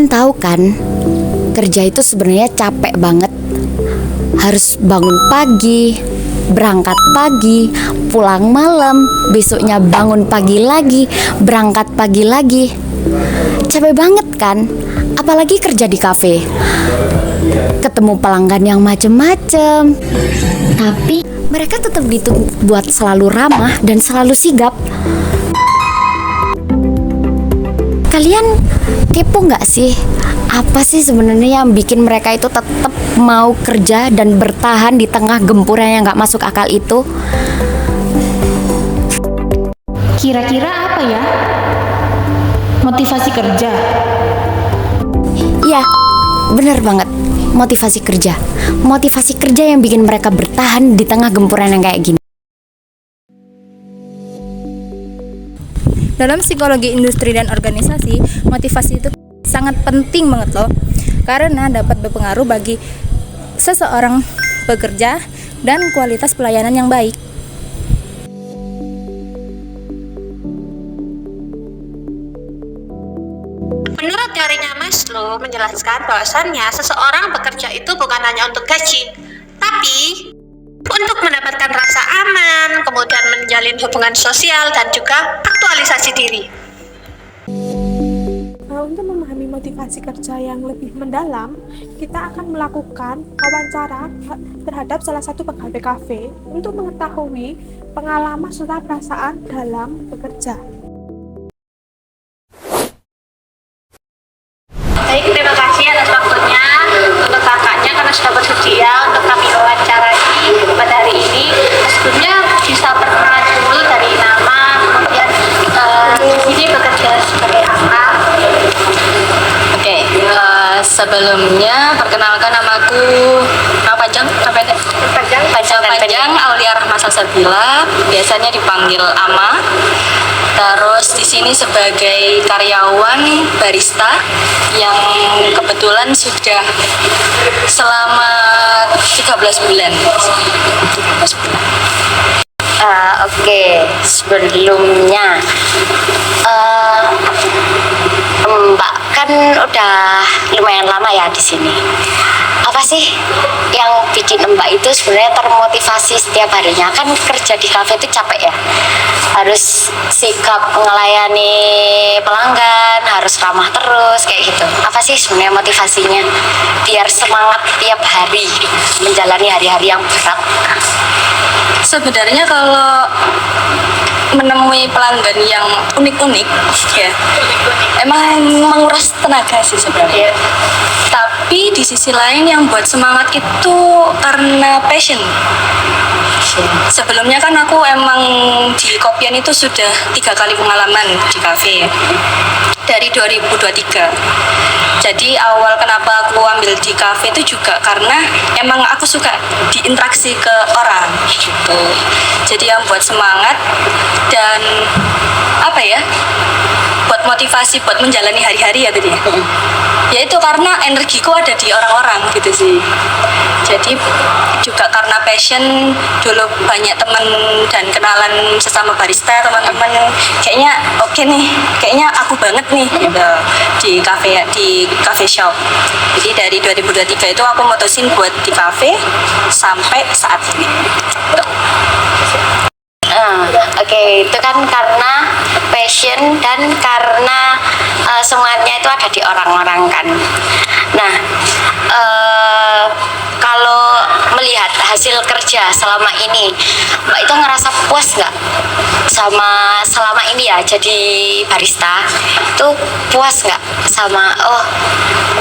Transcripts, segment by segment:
Kalian tahu kan, kerja itu sebenarnya capek banget. Harus bangun pagi, berangkat pagi, pulang malam, besoknya bangun pagi lagi, berangkat pagi lagi. Capek banget kan? Apalagi kerja di kafe. Ketemu pelanggan yang macem-macem. Tapi mereka tetap dituntut buat selalu ramah dan selalu sigap. Kalian kepo nggak sih? Apa sih sebenarnya yang bikin mereka itu tetap mau kerja dan bertahan di tengah gempuran yang nggak masuk akal itu? Kira-kira apa ya? Motivasi kerja. Iya, bener banget. Motivasi kerja. Motivasi kerja yang bikin mereka bertahan di tengah gempuran yang kayak gini. Dalam psikologi industri dan organisasi, motivasi itu sangat penting banget loh, karena dapat berpengaruh bagi seseorang bekerja dan kualitas pelayanan yang baik. Menurut teorinya Maslow menjelaskan bahwasannya seseorang bekerja itu bukan hanya untuk gaji, tapi untuk mendapatkan rasa aman, kemudian menjalin hubungan sosial, dan juga aktualisasi diri. Untuk memahami motivasi kerja yang lebih mendalam, kita akan melakukan wawancara terhadap salah satu pegawai kafe untuk mengetahui pengalaman serta perasaan dalam bekerja. Baik, terima kasih atas waktunya untuk kakaknya karena sudah bersedia untuk kami wawancarai pada hari ini. Sebelumnya bisa perkenalan dulu dari nama, kemudian di sini bekerja sebagai apa? Oke, sebelumnya perkenalkan namaku panjang Aulia Rahma Salsabila, biasanya dipanggil Ama. Terus di sini sebagai karyawan barista yang kebetulan sudah selama 13 bulan. Oke, sebelumnya Mbak kan udah lumayan lama ya di sini. Apa sih yang bikin Mbak itu sebenarnya termotivasi setiap harinya? Kan kerja di kafe itu capek ya. Harus sikap melayani pelanggan, harus ramah terus kayak gitu. Apa sih sebenarnya motivasinya biar semangat tiap hari menjalani hari-hari yang berat? Sebenarnya kalau menemui pelanggan yang unik-unik ya, emang menguras tenaga sih sebenarnya. Tapi di sisi lain yang buat semangat itu karena passion. Sebelumnya kan aku emang di Kopian itu sudah 3 kali pengalaman di kafe dari 2023. Jadi awal kenapa aku ambil di kafe itu juga karena emang aku suka diinteraksi ke orang gitu. Jadi yang buat semangat dan apa ya, buat motivasi buat menjalani hari-hari ya tadi ya. Ya itu karena energiku ada di orang-orang gitu sih. Jadi juga karena passion, dulu banyak teman dan kenalan sesama barista, teman-teman kayaknya oke nih, kayaknya aku banget nih gitu di cafe shop. Jadi dari 2023 itu aku mutusin buat di cafe sampai saat ini. Oke, itu kan karena passion dan karena semuanya itu ada di orang-orang kan. Nah, kalau melihat hasil kerja selama ini, Mbak itu ngerasa puas nggak sama selama ini ya jadi barista? Itu puas nggak sama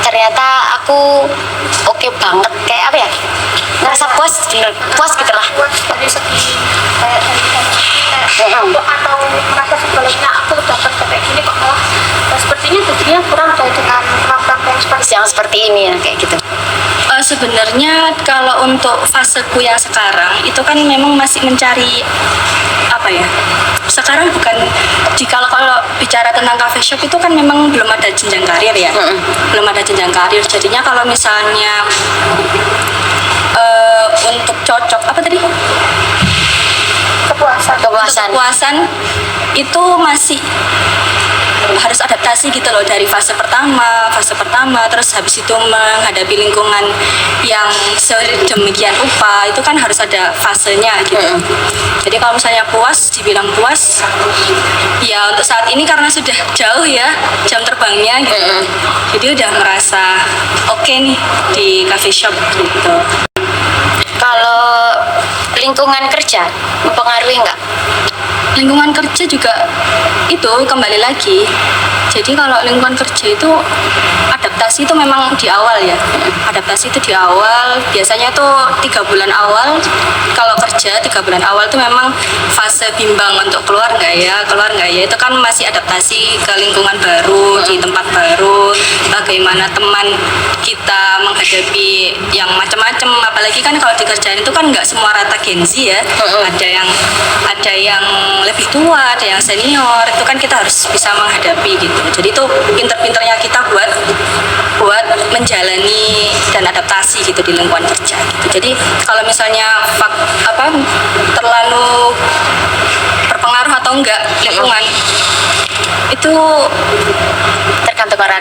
ternyata aku oke banget kayak apa ya? Ngerasa puas gitu lah. Dari segi atau merasa sebaliknya aku dapat kayak gini kok malah sepertinya gajinya kurang dari dengan program yang seperti ini ya kayak gitu. Sebenarnya kalau untuk faseku yang sekarang itu kan memang masih mencari apa ya, sekarang bukan kalau bicara tentang cafe shop itu kan memang belum ada jenjang karir ya, belum ada jenjang karir. Jadinya kalau misalnya untuk cocok apa tadi, kepuasan itu masih harus adaptasi gitu loh, dari fase pertama terus habis itu menghadapi lingkungan yang sedemikian rupa, itu kan harus ada fasenya gitu. Jadi kalau misalnya puas, dibilang puas ya untuk saat ini karena sudah jauh ya jam terbangnya gitu, jadi udah merasa oke nih di coffee shop gitu. Kalau lingkungan kerja mempengaruhi nggak? Lingkungan kerja juga itu kembali lagi, jadi kalau lingkungan kerja itu adaptasi itu memang di awal ya, adaptasi itu di awal biasanya tuh 3 bulan awal. Kalau kerja 3 bulan awal tuh memang fase bimbang untuk keluar nggak ya, itu kan masih adaptasi ke lingkungan baru, di tempat baru, bagaimana teman kita menghadapi yang macam-macam, apalagi kan kalau di kerjaan itu kan nggak semua rata Gen Z ya, ada yang lebih tua, ada yang senior, itu kan kita harus bisa menghadapi gitu. Jadi itu pinter-pinternya kita buat menjalani dan adaptasi gitu di lingkungan kerja gitu. Jadi kalau misalnya terlalu berpengaruh atau enggak lingkungan itu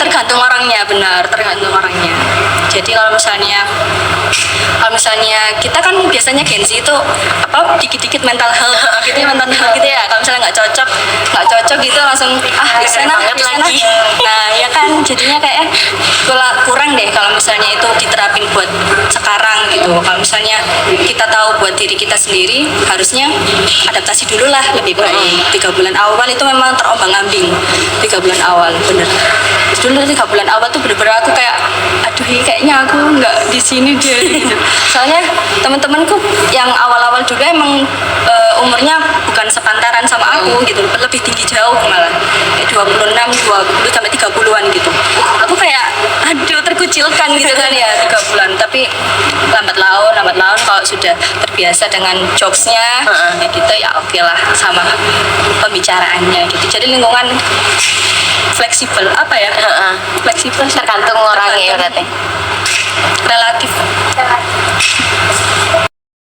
tergantung orangnya, benar, tergantung orangnya. Jadi kalau misalnya kita kan biasanya Gen Z itu dikit-dikit mental health gitu ya, kalau misalnya nggak cocok gitu langsung di sana. Nah ya kan jadinya kayak kurang deh kalau misalnya itu diterapin buat sekarang gitu. Kalau misalnya kita tahu buat diri kita sendiri, harusnya adaptasi dulu lah lebih baik. 3 bulan awal itu memang terombang-ambing, 3 bulan awal bener. Dulu 3 bulan awal tuh bener-bener aku kayak aduh kayaknya aku nggak di sini deh gitu. Soalnya teman-temanku yang awal-awal juga emang umurnya bukan sepantaran sama aku gitu, lebih tinggi jauh malah kayak 26, 20 sampai 30-an gitu. Aku kayak aduh terkucilkan gitu kan ya 3 bulan, tapi lambat laun kalau sudah terbiasa dengan jokesnya ya gitu ya oke lah sama pembicaraannya gitu. Jadi lingkungan fleksibel fleksibel Tergantung orangnya ya berarti. relatif.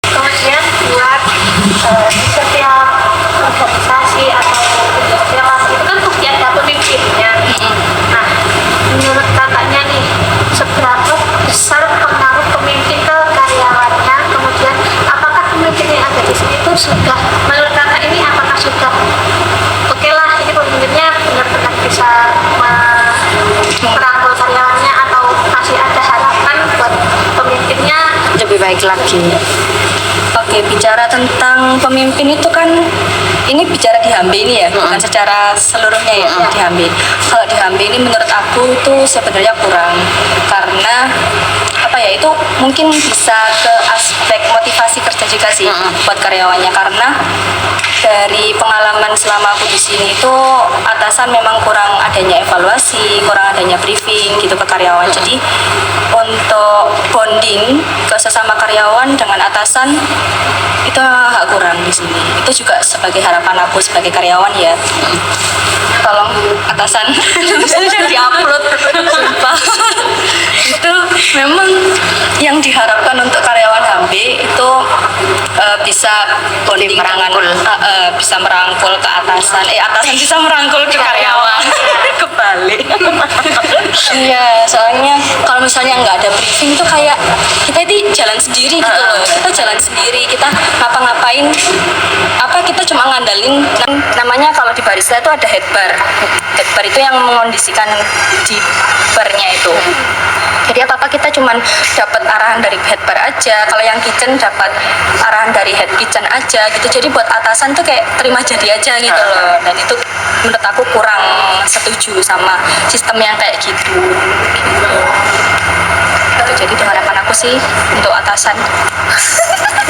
Kemudian buat di setiap organisasi atau relasi itu kan pasti ada pemimpinnya. Nah, menurut kakaknya nih, seberapa besar pengaruh pemimpin ke karyawannya? Kemudian apakah pemimpin yang ada di sini itu sudah, menurut kakak ini apakah sudah oke lah ini pemimpinnya benar-benar bisa merangkul karyawannya, atau masih ada harapan buat pemimpinnya Lebih baik lagi. Oke, bicara tentang pemimpin itu kan ini bicara di Hambe ini ya, bukan secara seluruhnya ya, di Hambe. Kalau di Hambe ini menurut aku itu sebenarnya kurang, karena itu mungkin bisa ke aspek motivasi kerja juga sih buat karyawannya, karena dari pengalaman selama aku di sini itu atasan memang kurang adanya evaluasi, kurang adanya briefing gitu ke karyawan. Jadi untuk bonding ke sesama karyawan dengan atasan itu agak kurang di sini. Itu juga sebagai harapan aku sebagai karyawan ya. Tolong atasan sudah diupload sumpah. Itu memang yang diharapkan untuk karyawan HB itu bisa bonding bisa merangkul ke atasan, atasan bisa merangkul ke karyawan. Kebalik. Iya, soalnya kalau misalnya nggak ada briefing tuh kayak kita ini jalan sendiri gitu loh. Kita jalan sendiri, kita ngapa-ngapain kita cuma ngandalin namanya kalau di barista itu ada head bar. Head bar itu yang mengondisikan di barnya itu. Jadi apa kita cuman dapat arahan dari head bar aja, kalau yang kitchen dapat arahan dari head kitchen aja gitu. Jadi buat atasan tuh kayak terima jadi aja gitu loh. Dan itu menurut aku kurang setuju sama sistem yang kayak gitu. Jadi itu harapan aku sih untuk atasan.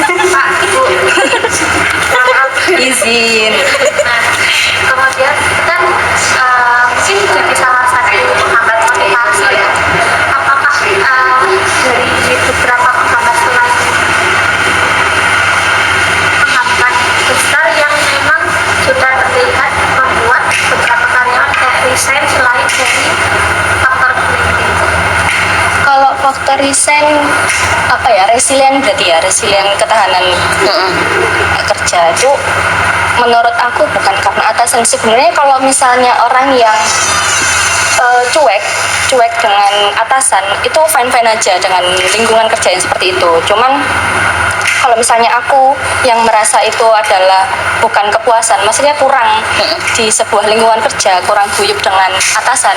Pak, Ibu, maaf Izin. Nah, kemudian kan mungkin jadi salah satu penghambat motivasi ya. Apakah dari beberapa penghambat selain penghambat besar yang memang sudah terlihat membuat beberapa karyawan kayak resign selain dari faktor pemimpin? Kalau faktor resign resilient berarti ya, resilient ketahanan kerja itu menurut aku bukan karena atasan. Sebenarnya kalau misalnya orang yang cuek dengan atasan itu fine fine aja dengan lingkungan kerja yang seperti itu. Cuman kalau misalnya aku yang merasa itu adalah bukan kepuasan, maksudnya kurang di sebuah lingkungan kerja, kurang guyup dengan atasan.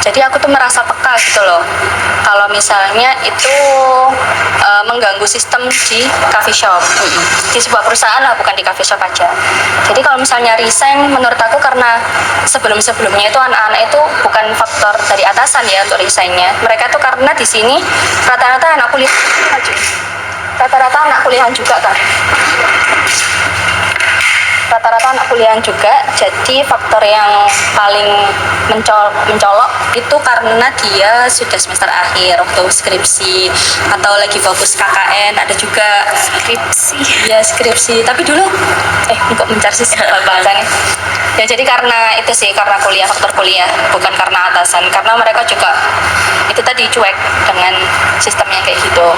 Jadi aku tuh merasa peka gitu loh. Kalau misalnya itu mengganggu sistem di coffee shop, di sebuah perusahaan lah, bukan di coffee shop aja. Jadi kalau misalnya resign, menurut aku karena sebelum-sebelumnya itu anak-anak itu bukan faktor dari atasan ya untuk resignnya. Mereka tuh karena di sini rata-rata anak kuliah juga kan. Rata-rata anak kuliahan juga, jadi faktor yang paling mencolok itu karena dia sudah semester akhir waktu skripsi atau lagi fokus KKN, ada juga skripsi tapi dulu kok mencari sih bahasannya ya. Jadi karena itu sih, karena kuliah, faktor kuliah, bukan karena atasan, karena mereka juga itu tadi cuek dengan sistemnya kayak gitu.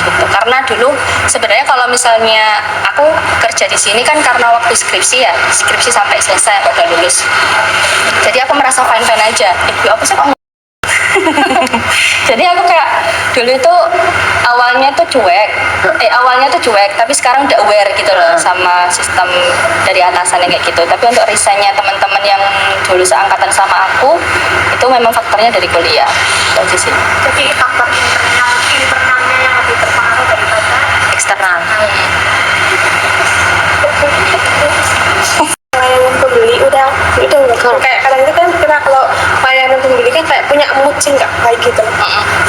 Karena dulu sebenarnya kalau misalnya aku kerja di sini kan karena waktu skripsi ya, skripsi sampai selesai udah lulus, jadi aku merasa fine fine aja. Apa sih kamu? Jadi aku kayak dulu itu awalnya tuh cuek, tapi sekarang udah aware gitu loh sama sistem dari atasannya kayak gitu. Tapi untuk resignnya teman-teman yang dulu seangkatan sama aku itu memang faktornya dari kuliah itu aja sih. Jadi faktor internalnya yang lebih terpengaruh daripada Eksternal. Layanan pembeli udah kayak kadang itu kan kita kalau layanan pembeli kan kayak punya mood sih, nggak baik gitu.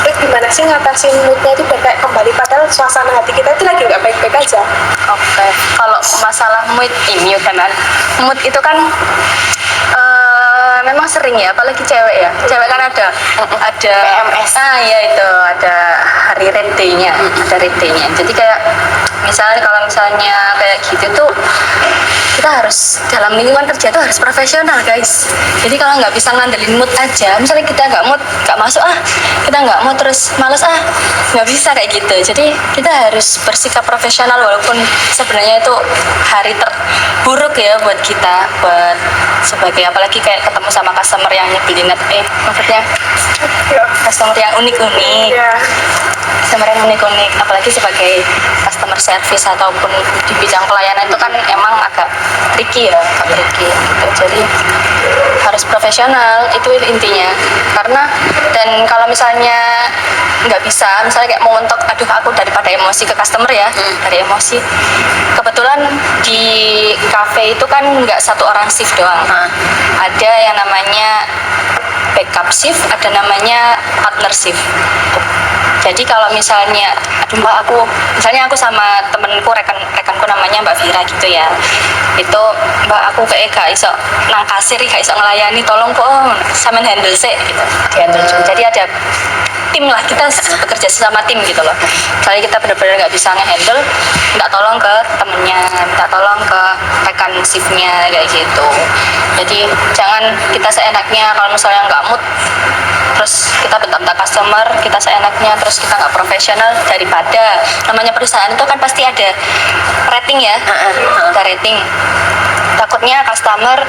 Terus gimana sih ngatasin moodnya itu biar kayak kembali, padahal suasana hati kita itu lagi nggak baik-baik aja. Oke. Kalau masalah mood mood itu kan memang sering ya, apalagi cewek ya. Cewek kan ada PMS. Ya itu ada hari red day-nya, Jadi kayak misalnya kalau misalnya kayak gitu tuh kita harus dalam lingkungan kerja tuh harus profesional guys. Jadi kalau nggak bisa ngandelin mood aja, misalnya kita nggak masuk kita nggak mau terus males nggak bisa kayak gitu. Jadi kita harus bersikap profesional walaupun sebenarnya itu hari terburuk ya buat kita, buat sebagai apalagi kayak ketemu sama customer yang nyebelin, maksudnya customer yang unik-unik, customer yang unik-unik, apalagi sebagai customer service ataupun di bidang pelayanan itu kan emang agak tricky ya, gitu. Jadi harus profesional, itu intinya. Karena dan kalau misalnya nggak bisa, misalnya kayak mau mentok, aku daripada emosi ke customer ya, dari emosi. Kebetulan di cafe itu kan nggak satu orang shift doang, ada yang namanya backup shift, ada namanya partner shift. Jadi kalau misalnya, Mbak, misalnya aku sama temenku, rekanku namanya Mbak Vira gitu ya, itu Mbak aku kayak gak iso nang kasir, gak iso ngelayani, tolong kok sama handle sih gitu. Jadi ada tim lah, kita bekerja sama tim gitu loh. Misalnya kita benar-benar nggak bisa ngehandle, minta tolong ke temennya, minta tolong ke rekan shiftnya kayak gitu. Jadi jangan kita seenaknya, kalau misalnya nggak mood terus kita bentak-bentak customer, kita seenaknya terus kita nggak profesional. Daripada namanya perusahaan itu kan pasti ada rating ya, ada rating. Takutnya customer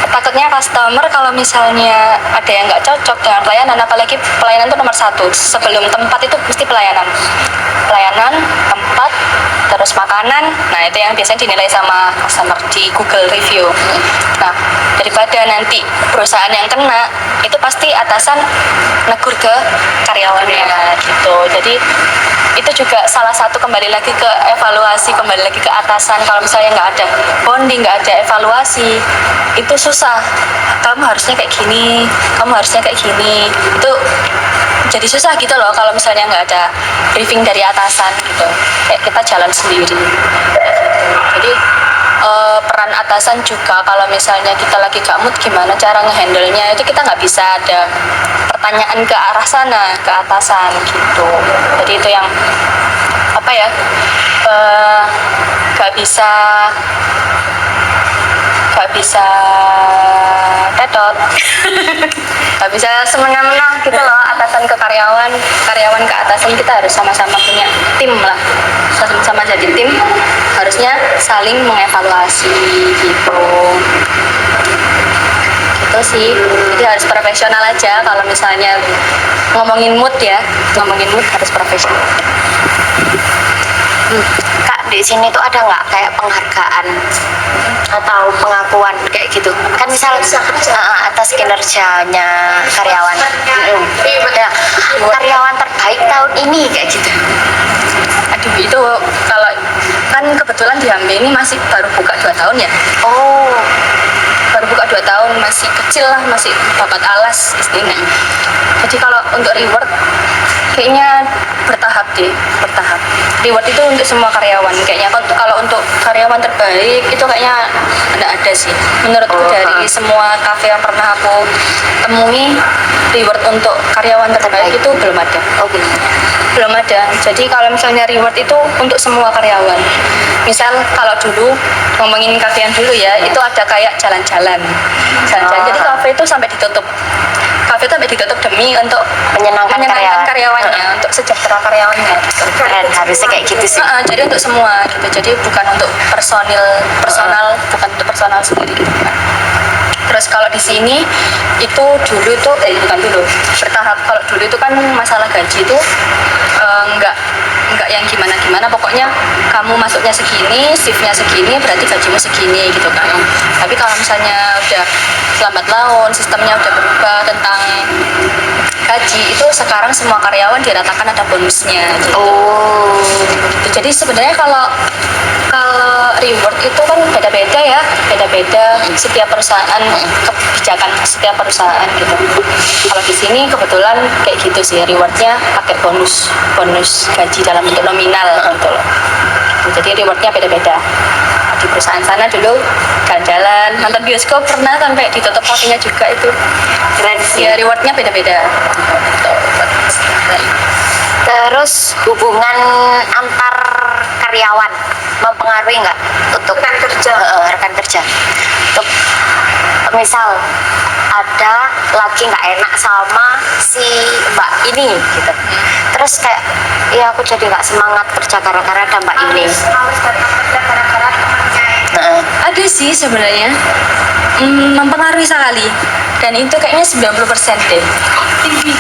takutnya customer kalau misalnya ada yang nggak cocok dengan pelayanan, apalagi pelayanan itu nomor satu. Sebelum tempat itu mesti pelayanan, tempat, terus makanan. Nah itu yang biasanya dinilai sama customer di Google review. Nah daripada nanti perusahaan yang kena, itu pasti atasan negur ke karyawannya gitu. Jadi itu juga salah satu, kembali lagi ke evaluasi, kembali lagi ke atasan. Kalau misalnya nggak ada bonding, nggak ada evaluasi, itu susah. Kamu harusnya kayak gini, itu jadi susah gitu loh kalau misalnya nggak ada briefing dari atasan gitu, kayak kita jalan sendiri. Jadi peran atasan juga, kalau misalnya kita lagi gak mood, gimana cara ngehandle-nya, itu kita nggak bisa ada pertanyaan ke arah sana, ke atasan gitu. Jadi itu yang gak bisa tetot gak bisa semena-mena gitu loh, atasan ke karyawan ke atasan. Kita harus sama-sama punya tim lah sama jadi tim harusnya saling mengevaluasi gitu sih. Jadi harus profesional aja. Kalau misalnya ngomongin mood harus profesional. Kak, di sini tuh ada nggak kayak penghargaan atau pengakuan kayak gitu? Kan misal atas kinerjanya karyawan. Ya, karyawan terbaik tahun ini kayak gitu. Aduh, itu kalau kan kebetulan di HMB ini masih baru buka 2 tahun ya. Oh, Baru buka 2 tahun, masih kecil lah, masih babat alas istilahnya. Jadi kalau untuk reward kayaknya bertahap. Reward itu untuk semua karyawan kayaknya. Kalau untuk karyawan terbaik itu kayaknya nggak ada sih. Menurutku dari semua kafe yang pernah aku temui, reward untuk karyawan terbaik itu belum ada. Belum ada. Jadi kalau misalnya reward itu untuk semua karyawan. Misal kalau dulu ngomongin kafe yang dulu ya, itu ada kayak jalan-jalan. Jadi kafe itu sampai ditutup. Kafe itu sampai ditutup demi untuk menyenangkan karyawannya, untuk sejahtera karyawannya. Gitu. Keren, harusnya kayak gitu sih. Jadi untuk semua gitu. Jadi bukan untuk personal, bukan untuk personal sendiri gitu kan. Terus kalau di sini itu dulu tuh bukan dulu, bertahap. Kalau dulu itu kan masalah gaji itu enggak yang gimana, pokoknya kamu masuknya segini, shiftnya segini, berarti gajimu segini gitu kan. Tapi kalau misalnya udah lambat laun, sistemnya udah berubah tentang gaji, itu sekarang semua karyawan diratakan ada bonusnya gitu. Jadi sebenarnya kalau reward itu kan beda-beda setiap perusahaan, kebijakan setiap perusahaan gitu. Kalau di sini kebetulan kayak gitu sih, rewardnya pakai bonus gaji dalam bentuk nominal gitu loh. Jadi rewardnya beda-beda. Di perusahaan sana dulu jalan-jalan, nonton bioskop pernah sampai ditutup kafenya juga itu. Keren sih. Ya rewardnya beda-beda. Terus hubungan antar karyawan mempengaruhi nggak untuk rekan kerja? Untuk misal ada lagi nggak enak sama si mbak ini gitu, terus kayak ya aku jadi nggak semangat kerja gara-gara ada mbak ini. Ada sih sebenarnya mempengaruhi sekali, dan itu kayaknya 90% deh, tinggi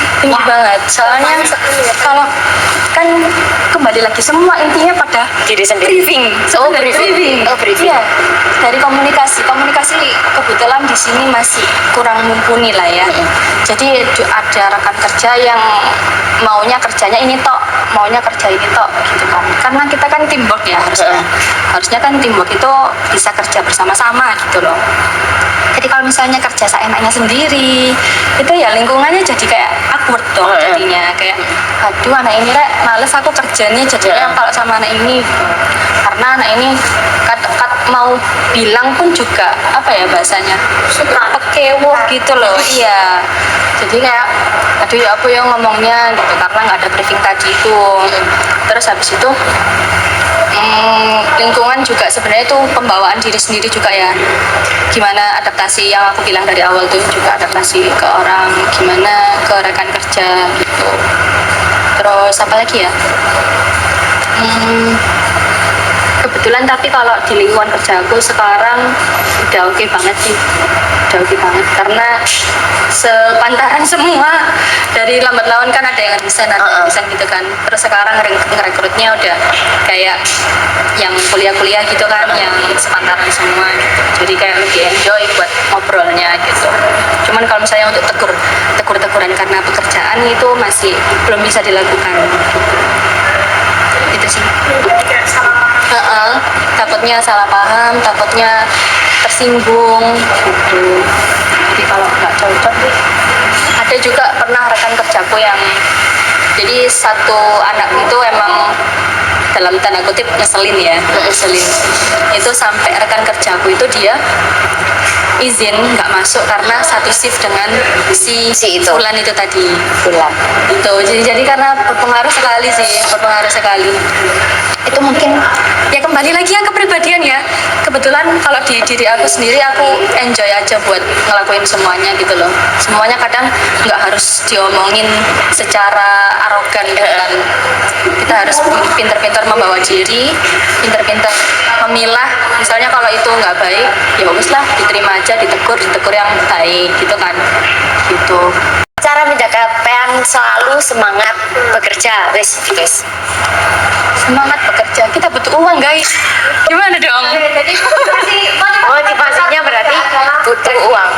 banget. Soalnya kalau kan kembali lagi semua intinya pada Diri sendiri. briefing. Briefing. Iya, dari komunikasi kebetulan di sini masih kurang mumpuni lah ya. Jadi ada rekan kerja yang maunya kerjanya ini tok, gitu kan. Karena kita kan teamwork ya harusnya kan teamwork itu bisa kerja bersama-sama gitu loh. Jadi kalau misalnya kerja seenaknya sendiri, itu ya lingkungannya jadi kayak awkward dong jadinya. Kayak, aduh anak ini males aku kerjanya, jadinya kalau sama anak ini. Karena anak ini mau bilang pun juga, apa ya bahasanya, pekewo gitu loh. Iya. Jadi kayak, aduh ya apa ya ngomongnya gitu, karena nggak ada briefing tadi itu. Terus habis itu, lingkungan juga sebenarnya itu pembawaan diri sendiri juga ya, gimana adaptasi yang aku bilang dari awal tuh, juga adaptasi ke orang, gimana ke rekan kerja gitu. Terus apa lagi ya, kebetulan tapi kalau di lingkungan kerja aku sekarang udah oke banget sih, karena sepantaran semua. Dari lambat laun kan ada yang resign gitu kan, terus sekarang ngerekrutnya udah kayak yang kuliah gitu kan, yang sepantaran semua gitu. Jadi kayak lebih enjoy buat ngobrolnya gitu. Cuman kalau misalnya untuk tegur-teguran karena pekerjaan itu masih belum bisa dilakukan gitu sih. Takutnya salah paham, takutnya tersinggung gitu. Jadi kalau nggak cocok, ada juga pernah rekan kerjaku yang jadi satu anak itu emang dalam tanda kutip ngeselin itu, sampai rekan kerjaku itu dia izin nggak masuk karena satu shift dengan si itu Fulan itu tadi. Itu jadi karena berpengaruh sekali. Itu mungkin ya kembali lagi yang kepribadian ya. Kebetulan kalau di diri aku sendiri, aku enjoy aja buat ngelakuin semuanya gitu loh. Semuanya kadang nggak harus diomongin secara arogan gitu kan. kita harus pintar-pintar membawa diri, pintar-pintar memilah. Misalnya kalau itu nggak baik, ya wis lah, diterima aja, ditegur yang baik gitu kan. Gitu. Cara menjaga pengen selalu semangat bekerja, wes. Semangat bekerja, kita butuh uang guys. Gimana dong? Jadi Motivasinya berarti butuh uang.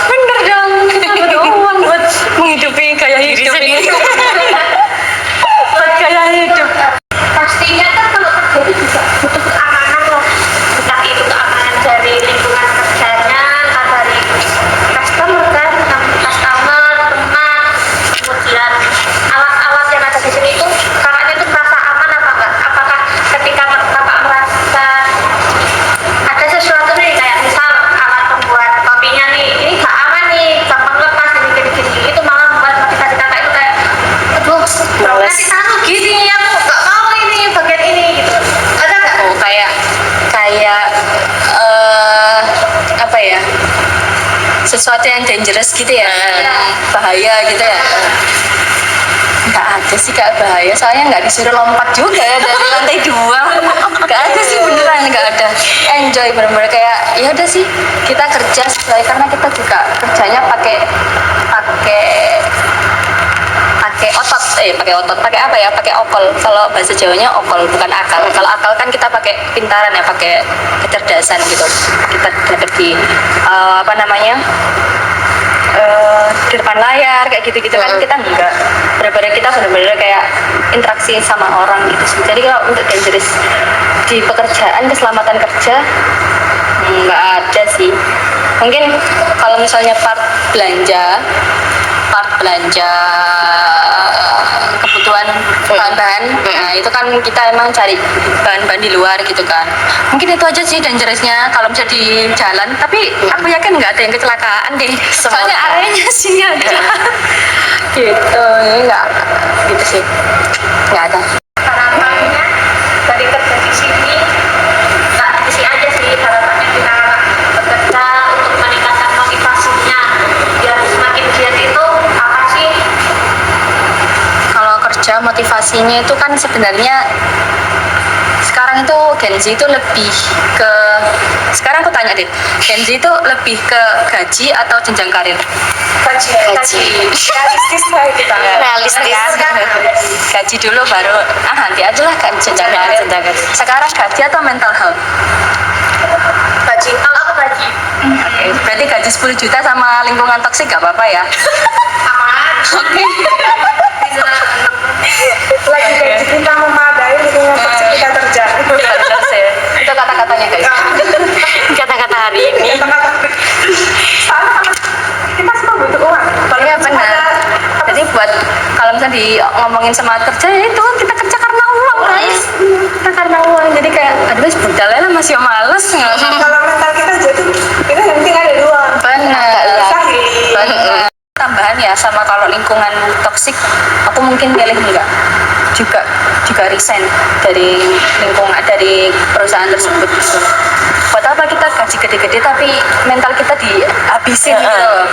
Bener dong. Kita butuh uang buat menghidupi gaya hidup ini. Buat gaya hidup. pastinya kan kalau kerja itu juga butuh keamanan loh, entah itu keamanan dari lingkungan kerjanya, entah dari customer kan, customer, teman, kemudian alat-alat yang ada di sini itu kakaknya itu merasa aman apa enggak? Apakah ketika kakak merasa ada sesuatu nih, kayak misal alat pembuat kopinya nih, ini gak aman nih, gampang lepas, gini, itu malah membuat motivasi kakak itu kayak, aduh, Males. nanti taruh gini, aku gak mau ini bagian ini gitu. Ada nggak? Oh, kayak apa ya? Sesuatu yang dangerous gitu ya, bahaya gitu ya. Nggak ada sih Kak, bahaya, soalnya nggak disuruh lompat juga ya dari lantai 2. Nggak ada sih, beneran nggak ada. Enjoy bener-bener, kayak ya udah sih, kita kerja sesuai, karena kita juga kerjanya pakai otot, pakai apa ya, pakai okol. Kalau bahasa Jawanya okol, bukan akal. Kalau akal kan kita pakai pintaran ya, pakai kecerdasan gitu. Kita dapat di apa namanya, di depan layar kayak gitu-gitu kan. Kita enggak, benar-benar kita benar-benar kayak interaksi sama orang gitu sih. Jadi kalau untuk dangerous di pekerjaan, keselamatan kerja nggak ada sih. Mungkin kalau misalnya part belanja kebutuhan bahan-bahan, nah itu kan kita emang cari bahan-bahan di luar gitu kan. Mungkin itu aja sih dangerousnya kalau bisa di jalan, tapi aku yakin nggak ada yang kecelakaan deh, soalnya areanya sini aja. Gitu, nggak gitu sih, nggak ada. Harapannya dari kerja di sini nggak di sini aja sih, harapannya kita bekerja untuk meningkatkan motivasinya biar semakin giat itu apa sih? Kalau kerja motivasinya itu kan sebenarnya sekarang itu Gen Z itu lebih ke, sekarang aku tanya deh, Gen Z itu lebih ke gaji atau jenjang karir? Gaji. Realistis lah kita. Realistis. Gaji dulu baru nanti aja lah kan jenjang karir. Sekarang gaji atau mental health? Gaji, kalau aku gaji Oke, berarti gaji 10 juta sama lingkungan toksik gak apa-apa ya? aman. Oke. Lagi gaji kita memadai, lingkungan toksik kita kerja. Benar sih. Itu kata-katanya guys. Kata-kata hari ini. Soalnya kan kita semua butuh uang. Iya benar. Jadi buat kalau misalnya di ngomongin semangat kerja, ya itu kita kerja karena uang guys. Kita karena uang. Jadi kayak aduh budal lah masih males. Kalau mental kita jadi, kita yang penting ada uang. Benar. Sahih. Benar. Tambahan ya, sama kalau lingkungan toksik, aku mungkin milih enggak. Juga resign dari lingkungan, dari perusahaan tersebut. Buat apa kita gaji gede-gede tapi mental kita dihabisin gitu loh.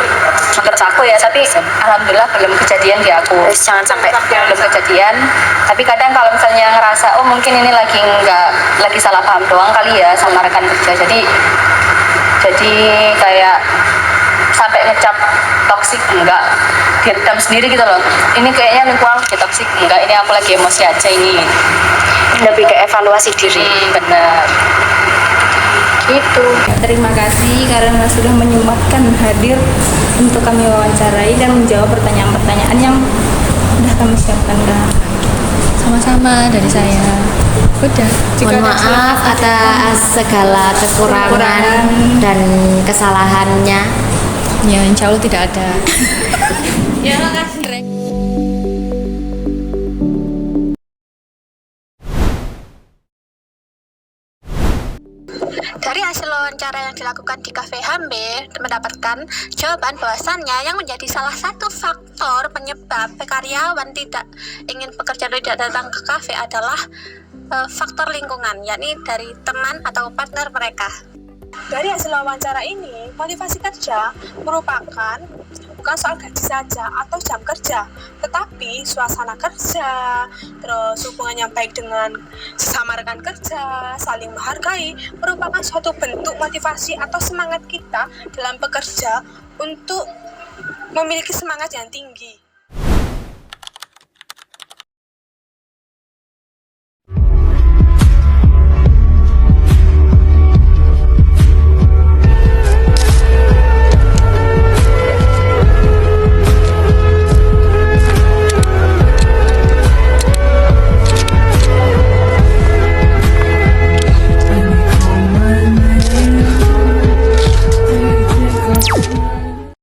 Menurut aku ya, tapi alhamdulillah belum kejadian di aku. Jangan sampai. Belum kejadian. Tapi kadang kalau misalnya ngerasa oh mungkin ini lagi salah paham doang kali ya sama rekan kerja. Jadi kayak sampai ngecap toksik enggak, diredam sendiri gitu loh. Ini kayaknya lingkungan lagi toksik enggak, ini aku lagi emosi aja ini. Lebih ke evaluasi diri. Benar. Gitu. Terima kasih karena sudah menyempatkan hadir untuk kami wawancarai dan menjawab pertanyaan-pertanyaan yang sudah kami siapkan. Sama-sama dari saya. Udah. Mohon maaf atas segala kekurangan dan kesalahannya. Ya, insya Allah tidak ada. Ya, makasih. Dari hasil wawancara yang dilakukan di Cafe Hambe, mendapatkan jawaban bahwasannya yang menjadi salah satu faktor penyebab karyawan tidak ingin bekerja tidak datang ke kafe adalah faktor lingkungan, yakni dari teman atau partner mereka. Dari hasil wawancara ini, motivasi kerja merupakan bukan bukan soal gaji saja atau jam kerja, tetapi suasana kerja, terus hubungan yang baik dengan sesama rekan kerja, saling menghargai, merupakan suatu bentuk motivasi atau semangat kita dalam bekerja untuk memiliki semangat yang tinggi.